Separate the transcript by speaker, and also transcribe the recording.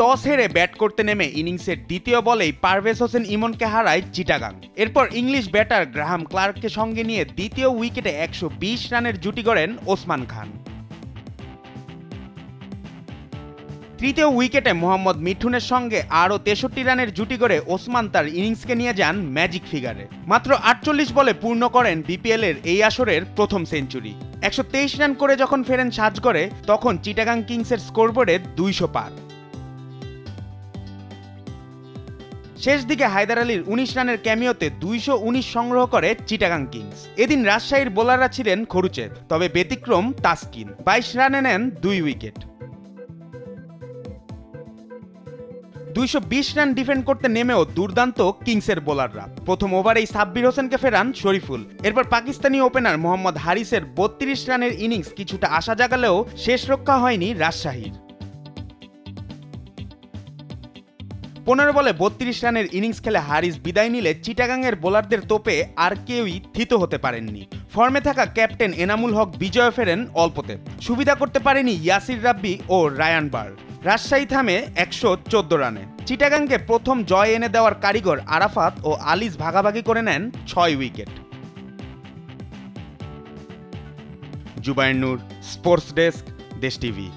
Speaker 1: Toss হেরে bat করতে নেমে ইনিংসের দ্বিতীয় বলেই পারভেজ হোসেন ইমনকে হারায় চিটাগাং। এরপর ইংলিশ ব্যাটার গ্রাহাম ক্লার্ককে সঙ্গে নিয়ে দ্বিতীয় উইকেটে ১২০ রানের জুটি গড়েন ওসমান খান। তৃতীয় উইকেটে মোহাম্মদ মিঠুনের সঙ্গে আরও ৬৩ রানের জুটি গড়ে ওসমান তার ইনিংসকে নিয়ে যান ম্যাজিক ফিগারে। মাত্র ৪৮ বলে পূর্ণ করেন বিপিএলের এই আসরের প্রথম সেঞ্চুরি। ১২৩ রান করে যখন ফেরেন সাজগড়ে তখন চিটাগাং কিংসের স্কোরবোর্ডে ২০০ পার। শেষ দিকে হায়দার আলীর ১৯ রানের ক্যামিওতে ২১৯ সংগ্রহ করে চিটাগাং কিংস। এদিন রাজশাহীর বোলাররা ছিলেন খরুচের, তবে ব্যতিক্রম তাসকিন ২২ রানে নেন ২ উইকেট। ২২০ রান ডিফেন্ড করতে নেমেও দুর্দান্ত কিংসের বোলাররা। প্রথম ওভারেই সাব্বির হোসেনকে ফেরান শরীফুল। এরপর পাকিস্তানি ওপেনার মোহাম্মদ হারিসের ৩২ রানের ইনিংস কিছুটা আশা জাগালেও শেষ রক্ষা হয়নি রাজশাহীর। ১৫ বলে ৩২ রানের ইনিংস খেলে হারিস বিদায় নিলে চিটাগাংয়ের বোলারদের তোপে আর কেউই থিত হতে পারেননি। ফর্মে থাকা ক্যাপ্টেন এনামুল হক বিজয় ফেরেন অল্পতে। সুবিধা করতে পারেনি ইয়াসির রাব্বি ও রায়ান বার। রাজশাহী থামে ১১৪ রানে। চিটাগাংকে প্রথম জয় এনে দেওয়ার কারিগর আরাফাত ও আলিস ভাগাভাগি করে নেন ৬ উইকেট। জুবায়ের নূর, স্পোর্টস ডেস্ক, দেশ টিভি।